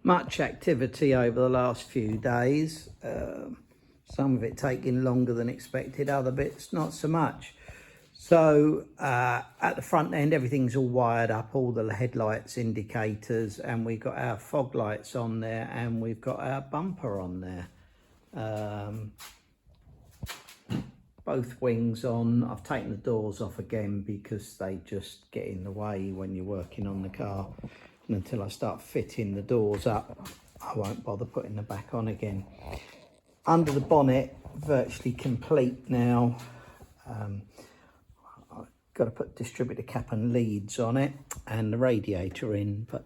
much activity over the last few days. Some of it taking longer than expected, other bits not so much. So at the front end, everything's all wired up, all the headlights, indicators, and we've got our fog lights on there, and we've got our bumper on there. Both wings on. I've taken the doors off again because they just get in the way when you're working on the car. And until I start fitting the doors up, I won't bother putting them back on again. Under the bonnet, virtually complete now. I've got to put distributor cap and leads on it and the radiator in, but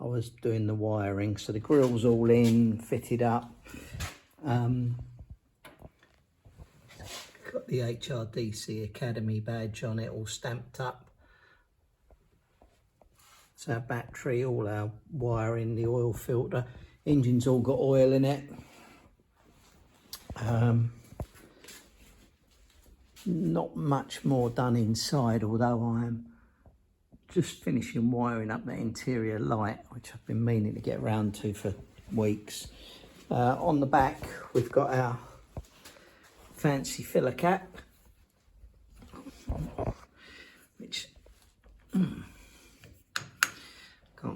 I was doing the wiring, so the grill's all in, fitted up. Got the HRDC Academy badge on it, all stamped up. It's our battery, all our wiring, the oil filter. Engine's all got oil in it. Not much more done inside, although I am just finishing wiring up the interior light, which I've been meaning to get around to for weeks. On the back, we've got our fancy filler cap, which can't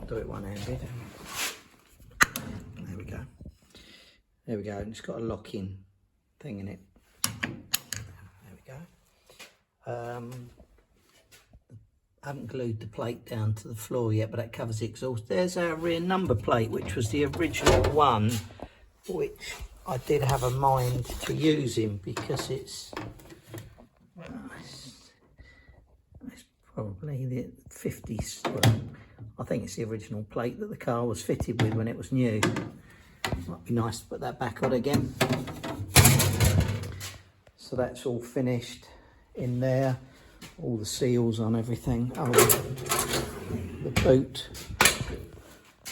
do it one-handed. There we go. There we go. And it's got a lock-in thing in it. There we go. I haven't glued the plate down to the floor yet, but that covers the exhaust. There's our rear number plate, which was the original one, which I did have a mind to using because it's probably the 50s. Well, I think it's the original plate that the car was fitted with when it was new. Might be nice to put that back on again. So that's all finished in there. All the seals on everything. Oh, the boot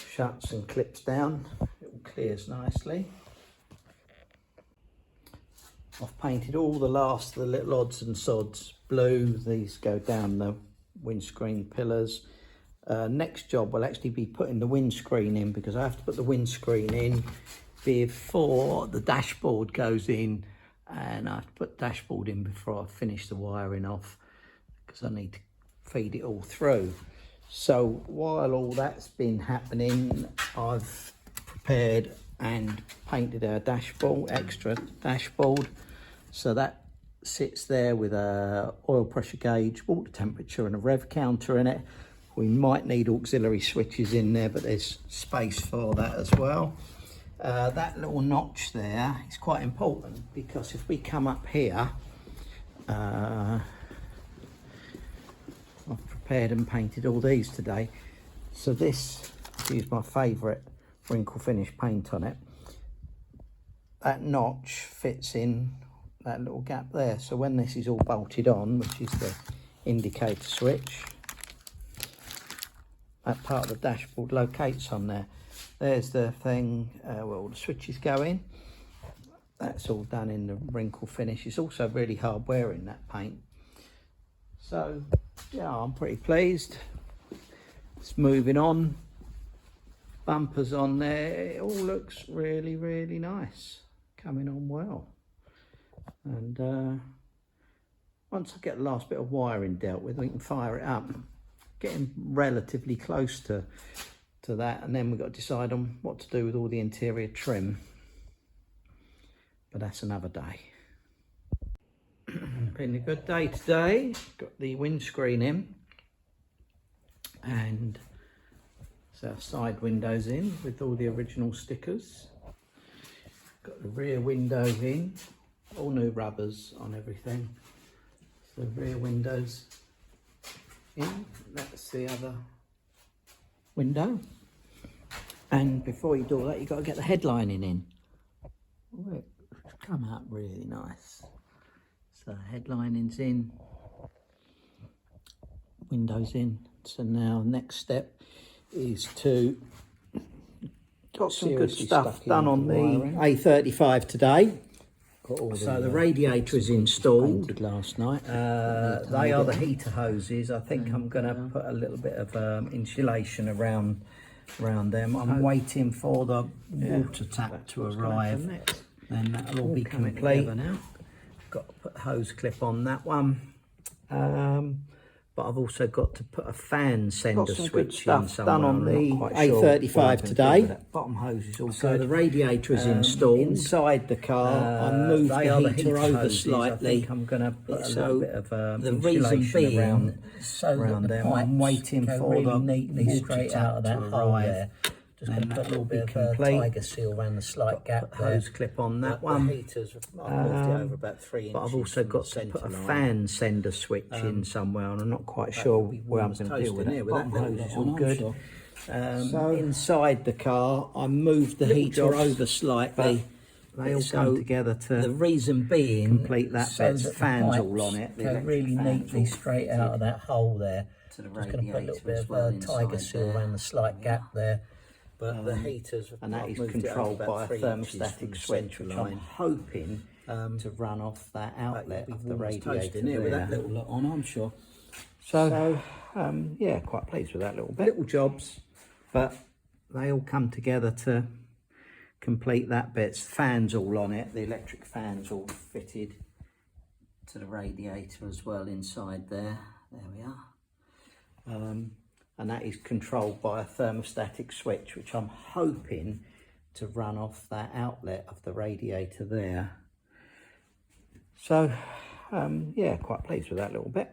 shuts and clips down. It all clears nicely. I've painted all the last of the little odds and sods blue. These go down the windscreen pillars. Next job will actually be putting the windscreen in, because I have to put the windscreen in before the dashboard goes in, and I have to put the dashboard in before I finish the wiring off, because I need to feed it all through. So while all that's been happening, I've prepared and painted our dashboard, extra dashboard. So that sits there with a oil pressure gauge, water temperature and a rev counter in it. We might need auxiliary switches in there, but there's space for that as well. That little notch there is quite important, because if we come up here, I've prepared and painted all these today. So this, I've used my favourite wrinkle finish paint on it. That notch fits in that little gap there. So when this is all bolted on, which is the indicator switch, that part of the dashboard locates on there. There's the thing where all the switches go in. That's all done in the wrinkle finish. It's also really hard wearing, that paint. So yeah, I'm pretty pleased. It's moving on. Bumpers on there. It all looks really, really nice. Coming on well. And once I get the last bit of wiring dealt with, we can fire it up. Getting relatively close to that, and then we've got to decide on what to do with all the interior trim, but that's another day. Been a good day today. Got the windscreen in, and so our side windows in with all the original stickers. Got the rear windows in, all new rubbers on everything. So rear windows in, that's the other window. And before you do all that, you've got to get the headlining in. Oh, it's come out really nice. So headlining's in, windows in. So now next step is to got some good stuff done on the A35 today. So the radiator is installed last night. They are the heater hoses. I think I'm going to put a little bit of insulation around around them. I'm waiting for the water tap to arrive. Then that'll all be complete. Now. Got to put a hose clip on that one. But I've also got to put a fan sender switch in somewhere. Done on the A35 today. Bottom hose is all good. So the radiator is installed inside the car. I moved the heater over slightly. I think I'm going to put a little bit of the reason being around them. I'm waiting for the neatly straight out of that hole there. Just going to put a little bit of tiger seal around the slight gap there. Hose clip on that one. The heaters, I've moved it over about 3 inches. But I've also got to put a fan sender switch in somewhere, and I'm not quite sure where I'm going to deal with it. Bottom hose is all good. So inside the car, I moved the heater over slightly. They all come together to the reason being complete that bit. The fans all on it. They really neatly straight out of that hole there. Just going to put a little bit of tiger seal around the slight gap there. But the heaters, and that is controlled by a thermostatic switch, which I'm hoping to run off that outlet of the radiator there. With that little lot on, I'm sure. So yeah, quite pleased with that little bit. Little jobs, but they all come together to complete that bit. Fans all on it, the electric fans all fitted to the radiator as well inside there. There we are. And that is controlled by a thermostatic switch, which I'm hoping to run off that outlet of the radiator there. So yeah, quite pleased with that little bit.